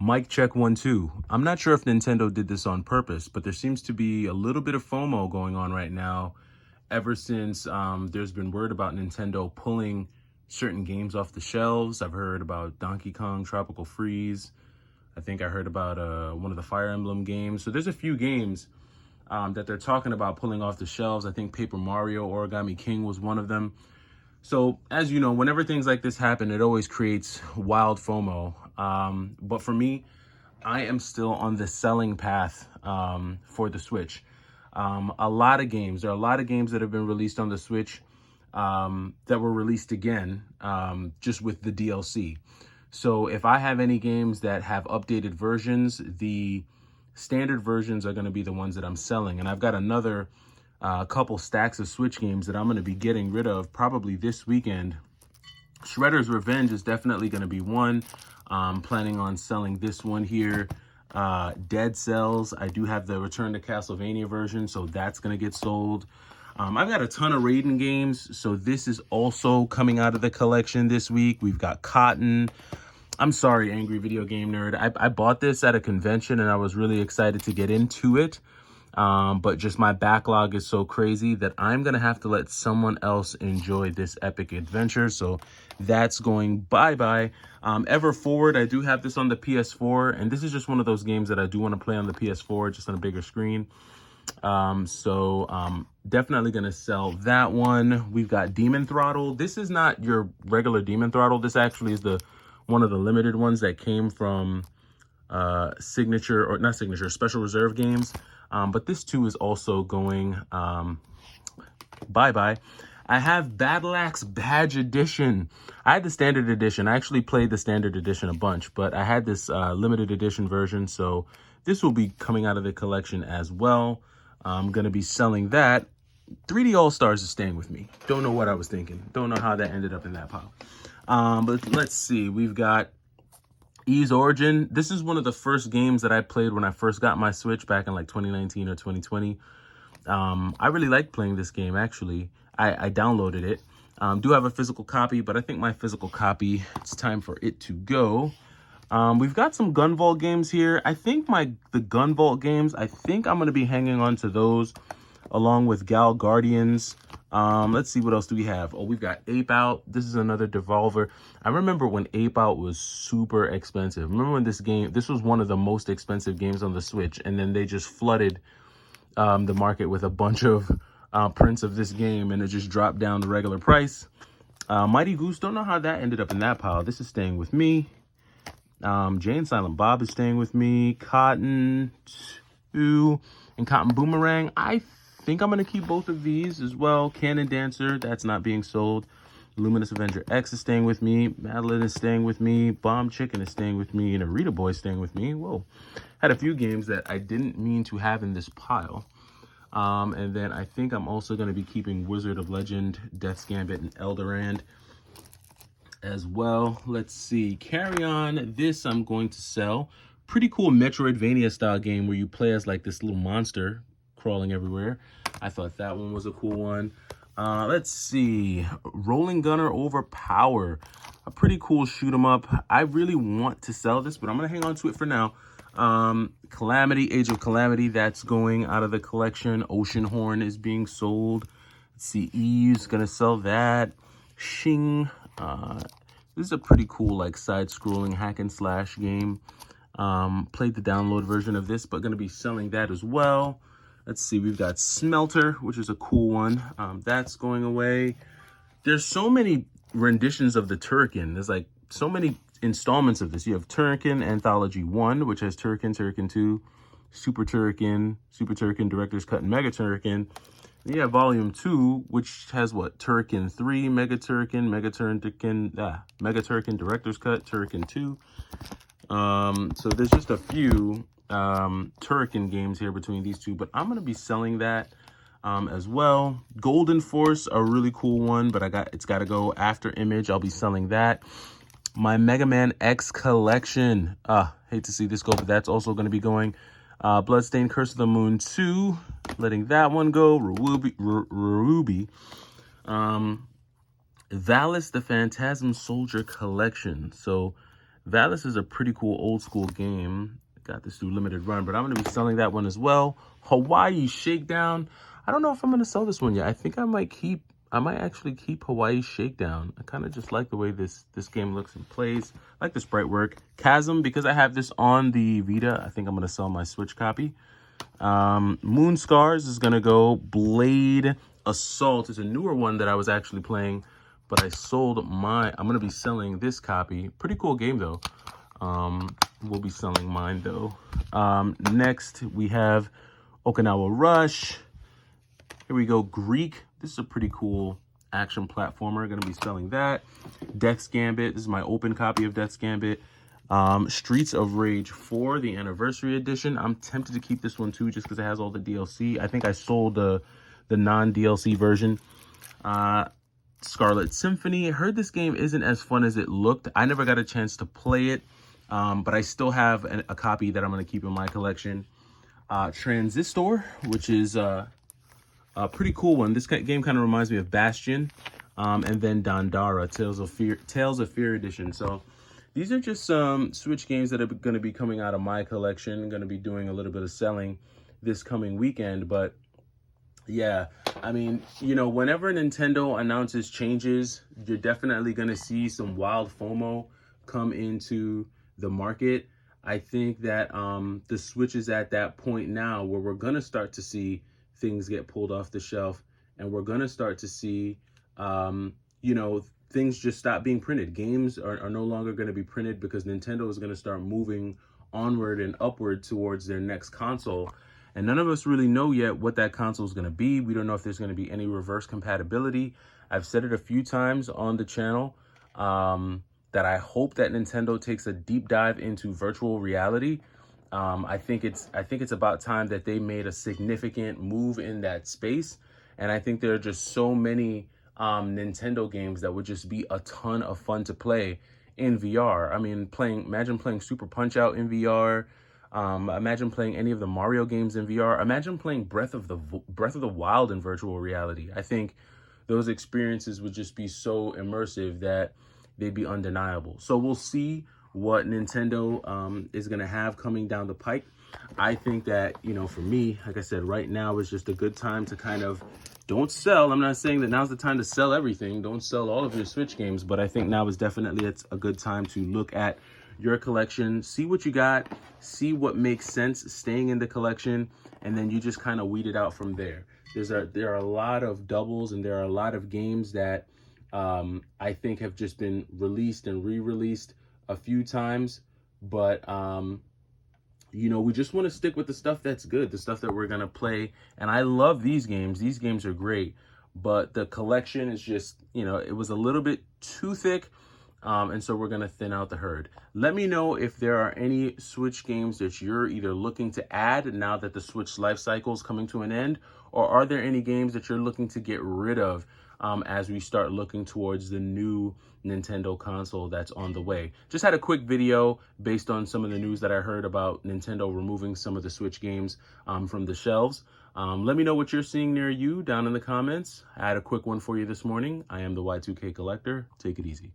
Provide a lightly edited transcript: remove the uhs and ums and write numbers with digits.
Mic check 1 2. I'm not sure if Nintendo did this on purpose, but there seems to be a little bit of FOMO going on right now ever since there's been word about Nintendo pulling certain games off the shelves. I've heard about Donkey Kong Tropical Freeze. I think I heard about one of the Fire Emblem games. So there's a few games that they're talking about pulling off the shelves. I think Paper Mario Origami King was one of them. So as you know, whenever things like this happen, it always creates wild FOMO. But for me, I am still on the selling path for the Switch. There are a lot of games that have been released on the Switch that were released again, just with the DLC. So if I have any games that have updated versions, the standard versions are going to be the ones that I'm selling. And I've got another couple stacks of Switch games that I'm going to be getting rid of probably this weekend. Shredder's Revenge is definitely going to be one. Planning on selling this one here. Dead Cells, I do have the Return to Castlevania version, so that's going to get sold. I've got a ton of Raiden games, so this is also coming out of the collection this week. We've got Cotton. I'm sorry, Angry Video Game Nerd. I bought this at a convention, and I was really excited to get into it. But just my backlog is so crazy that I'm going to have to let someone else enjoy this epic adventure. So that's going bye-bye. Ever Forward, I do have this on the PS4, and this is just one of those games that I do want to play on the PS4, just on a bigger screen. Definitely going to sell that one. We've got Demon Throttle. This is not your regular Demon Throttle. This actually is one of the limited ones that came from Special Reserve Games. But this too is also going bye-bye. I have Battle Axe Badge Edition. I had the standard edition. I actually played the standard edition a bunch, but I had this limited edition version, so this will be coming out of the collection as well. I'm going to be selling that. 3D All-Stars is staying with me. Don't know what I was thinking. Don't know how that ended up in that pile. But let's see. We've got Ys Origin. This is one of the first games that I played when I first got my Switch back in like 2019 or 2020. I really liked playing this game, actually. I downloaded it. Do have a physical copy, but I think my physical copy, it's time for it to go. We've got some Gunvolt games here. I think the Gunvolt games, I think I'm going to be hanging on to those along with Gal Guardians. Let's see, what else do we have? Oh, we've got Ape Out. This is another Devolver. I remember when Ape Out was super expensive. Remember when this was one of the most expensive games on the Switch, and then they just flooded the market with a bunch of prints of this game, and it just dropped down the regular price. Mighty Goose, don't know how that ended up in that pile. This is staying with me. Jay and Silent Bob is staying with me. Cotton 2 and Cotton Boomerang. I think I'm going to keep both of these as well. Cannon Dancer, that's not being sold. Luminous Avenger X is staying with me. Madeline is staying with me. Bomb Chicken is staying with me. And Arita Boy is staying with me. Whoa. Had a few games that I didn't mean to have in this pile. And then I think I'm also going to be keeping Wizard of Legend, Death's Gambit, and Elderand as well. Let's see. Carry On. This I'm going to sell. Pretty cool Metroidvania style game where you play as like this little monster crawling everywhere. I thought that one was a cool one. Let's see. Rolling Gunner Overpower. A pretty cool shoot 'em up. I really want to sell this, but I'm going to hang on to it for now. Calamity, Age of Calamity, that's going out of the collection. Oceanhorn is being sold. Let's see, Eve's gonna sell that. Shing, this is a pretty cool like side-scrolling hack and slash game. Played the download version of this, but gonna be selling that as well. Let's see, we've got Smelter, which is a cool one. That's going away. There's so many renditions of the Turrican. There's like so many installments of this. You have Turrican Anthology 1, which has Turrican, Turrican 2, Super Turrican, Director's Cut, and Mega Turrican. Then you have Volume 2, which has what? Turrican 3, Mega Turrican, Mega Turrican, Director's Cut, Turrican 2. So there's just a few Turrican games here between these two, but I'm going to be selling that as well. Golden Force, a really cool one, but it's got to go after Image. I'll be selling that. My Mega Man X collection. Hate to see this go, but that's also going to be going. Bloodstained Curse of the Moon 2. Letting that one go. Ruby. Valis the Phantasm Soldier collection. So Valis is a pretty cool old school game. Got this through limited run, but I'm going to be selling that one as well. Hawaii Shakedown. I don't know if I'm going to sell this one yet. I think I might actually keep Hawaii Shakedown. I kind of just like the way this game looks and plays. I like the sprite work. Chasm, because I have this on the Vita, I think I'm going to sell my Switch copy. Moon Scars is going to go. Blade Assault is a newer one that I was actually playing, but I sold my, I'm going to be selling this copy. Pretty cool game though. We'll be selling mine though. Next we have Okinawa Rush. Here we go, Greek. This is a pretty cool action platformer. Going to be selling that. Dex Gambit. This is my open copy of Dex Gambit. Streets of Rage 4, the anniversary edition. I'm tempted to keep this one too, just because it has all the DLC. I think I sold the non-DLC version. Scarlet Symphony. I heard this game isn't as fun as it looked. I never got a chance to play it, but I still have a copy that I'm going to keep in my collection. Transistor, which is a pretty cool one. This game kind of reminds me of Bastion. And then Dandara, Tales of Fear edition. So these are just some Switch games that are going to be coming out of my collection. Going to be doing a little bit of selling this coming weekend. But yeah, I mean, you know, whenever Nintendo announces changes, you're definitely going to see some wild FOMO come into the market. I think that the Switch is at that point now where we're going to start to see things get pulled off the shelf, and we're going to start to see, you know, things just stop being printed. Games are no longer going to be printed because Nintendo is going to start moving onward and upward towards their next console. And none of us really know yet what that console is going to be. We don't know if there's going to be any reverse compatibility. I've said it a few times on the channel that I hope that Nintendo takes a deep dive into virtual reality. I think it's about time that they made a significant move in that space. And I think there are just so many Nintendo games that would just be a ton of fun to play in VR. I mean, imagine playing Super Punch-Out in VR. Imagine playing any of the Mario games in VR. Imagine playing Breath of the Wild in virtual reality. I think those experiences would just be so immersive that they'd be undeniable. So we'll see what Nintendo is going to have coming down the pike. I think that, you know, for me, like I said, right now is just a good time to kind of don't sell. I'm not saying that now's the time to sell everything. Don't sell all of your Switch games, but I think now is definitely a good time to look at your collection, see what you got, see what makes sense staying in the collection, and then you just kind of weed it out from there. There are a lot of doubles, and there are a lot of games that I think have just been released and re-released a few times, but you know, we just want to stick with the stuff that's good, the stuff that we're gonna play. And I love these games. These games are great, but the collection is just, you know, it was a little bit too thick. And so we're going to thin out the herd. Let me know if there are any Switch games that you're either looking to add now that the Switch life cycle is coming to an end, or are there any games that you're looking to get rid of as we start looking towards the new Nintendo console that's on the way. Just had a quick video based on some of the news that I heard about Nintendo removing some of the Switch games from the shelves. Let me know what you're seeing near you down in the comments. I had a quick one for you this morning. I am the Y2K Collector. Take it easy.